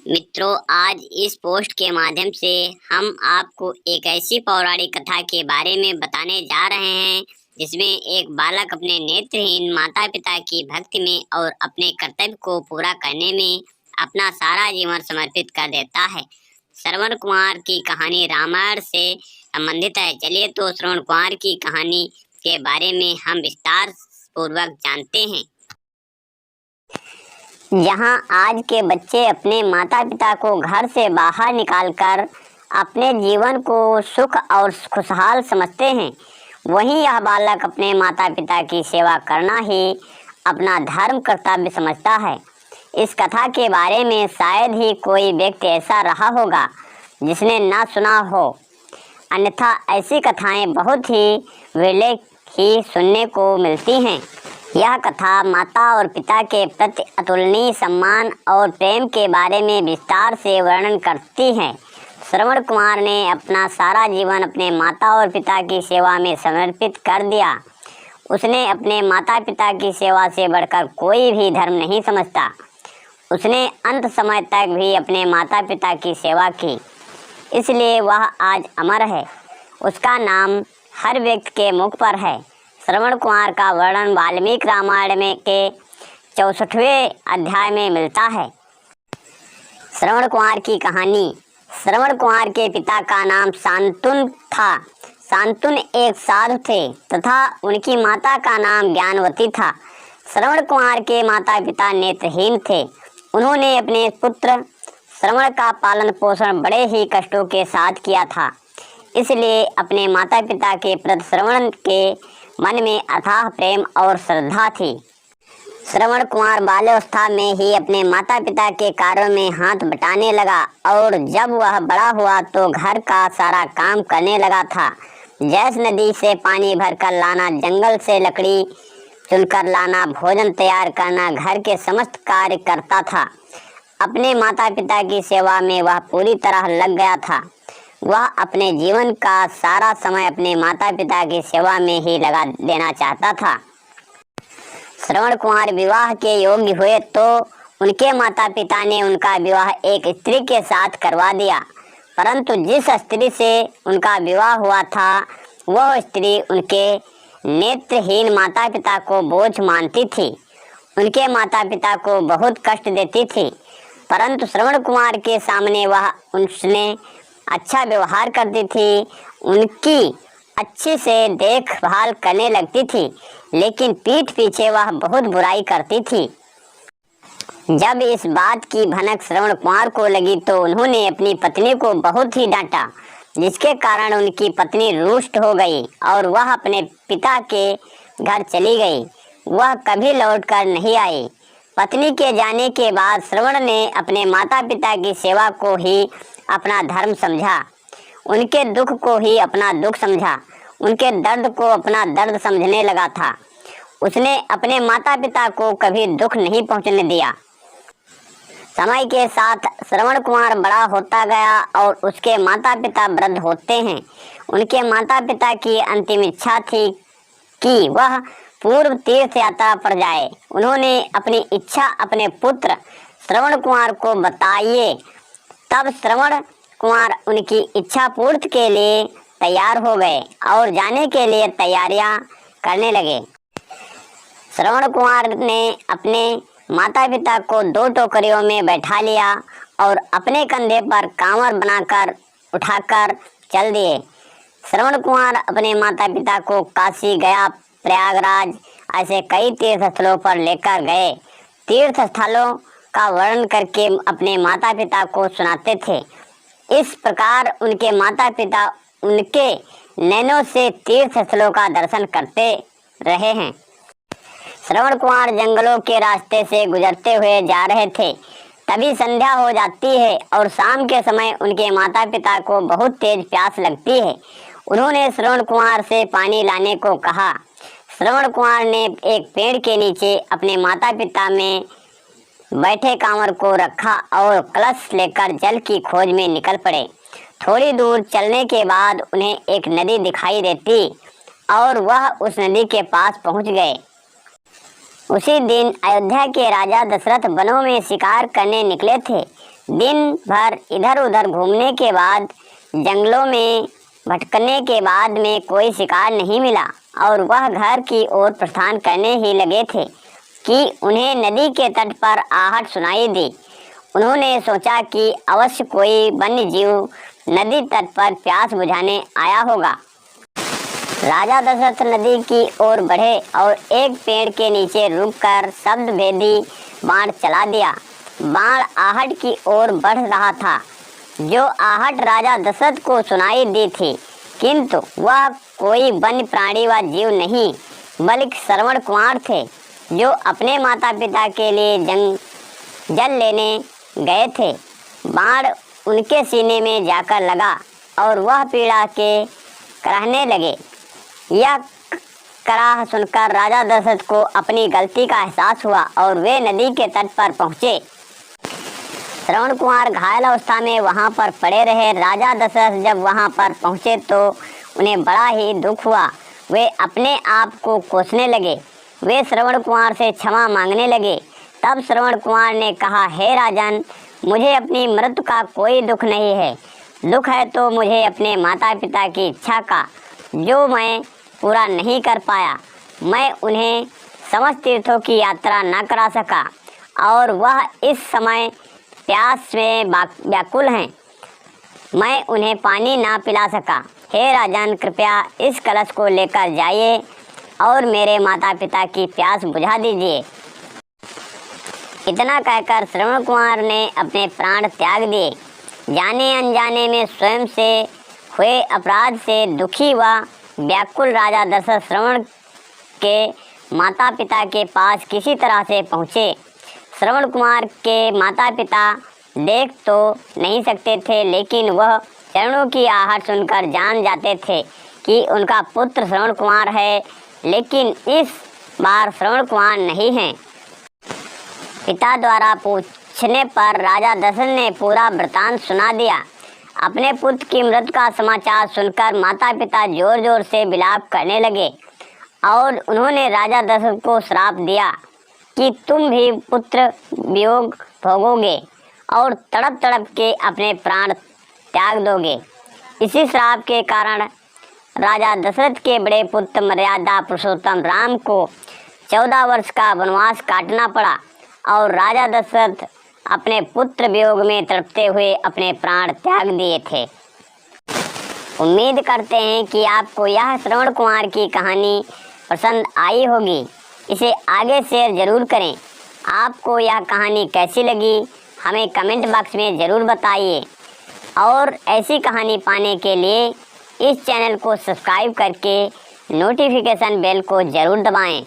मित्रों, आज इस पोस्ट के माध्यम से हम आपको एक ऐसी पौराणिक कथा के बारे में बताने जा रहे हैं जिसमें एक बालक अपने नेत्रहीन माता पिता की भक्ति में और अपने कर्तव्य को पूरा करने में अपना सारा जीवन समर्पित कर देता है। श्रवण कुमार की कहानी रामायण से संबंधित है। चलिए तो श्रवण कुमार की कहानी के बारे में हम विस्तार पूर्वक जानते हैं। जहां आज के बच्चे अपने माता पिता को घर से बाहर निकालकर अपने जीवन को सुख और खुशहाल समझते हैं, वहीं यह बालक अपने माता पिता की सेवा करना ही अपना धर्म कर्तव्य समझता है। इस कथा के बारे में शायद ही कोई व्यक्ति ऐसा रहा होगा जिसने ना सुना हो, अन्यथा ऐसी कथाएं बहुत ही विरले ही सुनने को मिलती हैं। यह कथा माता और पिता के प्रति अतुलनीय सम्मान और प्रेम के बारे में विस्तार से वर्णन करती है। श्रवण कुमार ने अपना सारा जीवन अपने माता और पिता की सेवा में समर्पित कर दिया। उसने अपने माता पिता की सेवा से बढ़कर कोई भी धर्म नहीं समझता। उसने अंत समय तक भी अपने माता पिता की सेवा की, इसलिए वह आज अमर है। उसका नाम हर व्यक्ति के मुख पर है। श्रवण कुमार का वर्णन वाल्मीकि रामायण में के 64वें अध्याय में मिलता है। श्रवण कुमार की कहानी। श्रवण कुमार के पिता का नाम शांतनु था। शांतनु एक साधु थे तथा उनकी माता का नाम ज्ञानवती था। श्रवण कुमार के माता पिता नेत्रहीन थे। उन्होंने अपने पुत्र श्रवण का पालन पोषण बड़े ही कष्टों के साथ किया था, इसलिए अपने माता पिता के प्रति श्रवण के मन में अथाह प्रेम और श्रद्धा थी। श्रवण कुमार बाल्यावस्था में ही अपने माता पिता के कार्यों में हाथ बटाने लगा और जब वह बड़ा हुआ तो घर का सारा काम करने लगा था। जैसे नदी से पानी भरकर लाना, जंगल से लकड़ी चुनकर लाना, भोजन तैयार करना, घर के समस्त कार्य करता था। अपने माता पिता की सेवा में वह पूरी तरह लग गया था। वह अपने जीवन का सारा समय अपने माता पिता की सेवा में ही लगा देना चाहता था। श्रवण कुमार विवाह के योग्य हुए तो उनके माता पिता ने उनका विवाह एक स्त्री के साथ करवा दिया, परंतु जिस स्त्री से उनका विवाह हुआ था वह स्त्री उनके नेत्रहीन माता पिता को बोझ मानती थी। उनके माता पिता को बहुत कष्ट देती थी, परंतु श्रवण कुमार के सामने वह उनसे अच्छा व्यवहार करती थी, उनकी अच्छे से देखभाल करने लगती थी, लेकिन पीठ पीछे वह बहुत बुराई करती थी। जब इस बात की भनक श्रवण कुमार को लगी तो उन्होंने अपनी पत्नी को बहुत ही डांटा, जिसके कारण उनकी पत्नी रुष्ट हो गई और वह अपने पिता के घर चली गई। वह कभी लौटकर नहीं आई। पत्नी के जाने के बाद श्रवण ने अपने माता पिता की सेवा को ही अपना धर्म समझा, उनके दुख को ही अपना दुख समझा, उनके दर्द को अपना दर्द समझने लगा था। उसने अपने माता पिता को कभी दुख नहीं पहुंचने दिया। समय के साथ श्रवण कुमार बड़ा होता गया और उसके माता पिता वृद्ध होते हैं। उनके माता पिता की अंतिम इच्छा थी कि वह पूर्व तीर्थ यात्रा पर जाए। उन्होंने अपनी इच्छा अपने पुत्र श्रवण कुमार को बताइए। तब श्रवण कुमार उनकी इच्छा पूर्ति के लिए तैयार हो गए और जाने के लिए तैयारियां करने लगे। श्रवण कुमार ने अपने माता पिता को 2 टोकरियों में बैठा लिया और अपने कंधे पर कांवर बनाकर उठाकर चल दिए। श्रवण कुमार अपने माता पिता को काशी, गया, प्रयागराज ऐसे कई तीर्थ स्थलों पर लेकर गए। तीर्थ स्थलों का वर्णन करके अपने माता पिता को सुनाते थे। इस प्रकार उनके माता पिता उनके नैनों से तीर्थ स्थलों का दर्शन करते रहे हैं। श्रवण कुमार जंगलों के रास्ते से गुजरते हुए जा रहे थे। तभी संध्या हो जाती है और शाम के समय उनके माता पिता को बहुत तेज प्यास लगती है। उन्होंने श्रवण कुमार से पानी लाने को कहा। श्रवण कुमार ने एक पेड़ के नीचे अपने माता पिता में बैठे कांवर को रखा और कलश लेकर जल की खोज में निकल पड़े। थोड़ी दूर चलने के बाद उन्हें एक नदी दिखाई देती और वह उस नदी के पास पहुंच गए। उसी दिन अयोध्या के राजा दशरथ वनों में शिकार करने निकले थे। दिन भर इधर उधर घूमने के बाद, जंगलों में भटकने के बाद में कोई शिकार नहीं मिला और वह घर की ओर प्रस्थान करने ही लगे थे कि उन्हें नदी के तट पर आहट सुनाई दी। उन्होंने सोचा कि अवश्य कोई वन्य जीव नदी तट पर प्यास बुझाने आया होगा। राजा दशरथ नदी की ओर बढ़े और एक पेड़ के नीचे रुककर शब्द भेदी बाण चला दिया। बाण आहट की ओर बढ़ रहा था। जो आहट राजा दशरथ को सुनाई दी थी, किंतु वह कोई वन्य प्राणी व जीव नहीं बल्कि श्रवण कुमार थे, जो अपने माता पिता के लिए जल लेने गए थे। बाण उनके सीने में जाकर लगा और वह पीड़ा के कराहने लगे। यह कराह सुनकर राजा दशरथ को अपनी गलती का एहसास हुआ और वे नदी के तट पर पहुँचे। श्रवण कुमार घायल अवस्था में वहां पर पड़े रहे। राजा दशरथ जब वहां पर पहुंचे तो उन्हें बड़ा ही दुख हुआ। वे अपने आप को कोसने लगे। वे श्रवण कुमार से क्षमा मांगने लगे। तब श्रवण कुमार ने कहा, हे राजन, मुझे अपनी मृत्यु का कोई दुख नहीं है। दुख है तो मुझे अपने माता पिता की इच्छा का, जो मैं पूरा नहीं कर पाया। मैं उन्हें समस्त तीर्थों की यात्रा न करा सका और वह इस समय प्यास में व्याकुल हैं। मैं उन्हें पानी ना पिला सका। हे राजन, कृपया इस कलश को लेकर जाइए और मेरे माता पिता की प्यास बुझा दीजिए। इतना कहकर श्रवण कुमार ने अपने प्राण त्याग दिए। जाने अनजाने में स्वयं से हुए अपराध से दुखी व व्याकुल राजा दशरथ श्रवण के माता पिता के पास किसी तरह से पहुँचे। श्रवण कुमार के माता पिता देख तो नहीं सकते थे, लेकिन वह चरणों की आहट सुनकर जान जाते थे कि उनका पुत्र श्रवण कुमार है, लेकिन इस बार श्रवण कुमार नहीं है। पिता द्वारा पूछने पर राजा दशरथ ने पूरा वृतांत सुना दिया। अपने पुत्र की मृत्यु का समाचार सुनकर माता पिता जोर जोर से विलाप करने लगे और उन्होंने राजा दशरथ को श्राप दिया कि तुम भी पुत्र वियोग भोगोगे और तड़प तड़प के अपने प्राण त्याग दोगे। इसी श्राप के कारण राजा दशरथ के बड़े पुत्र मर्यादा पुरुषोत्तम राम को 14 वर्ष का वनवास काटना पड़ा और राजा दशरथ अपने पुत्र वियोग में तड़पते हुए अपने प्राण त्याग दिए थे। उम्मीद करते हैं कि आपको यह श्रवण कुमार की कहानी पसंद आई होगी। इसे आगे शेयर ज़रूर करें। आपको यह कहानी कैसी लगी हमें कमेंट बॉक्स में ज़रूर बताइए और ऐसी कहानी पाने के लिए इस चैनल को सब्सक्राइब करके नोटिफिकेशन बेल को ज़रूर दबाएं।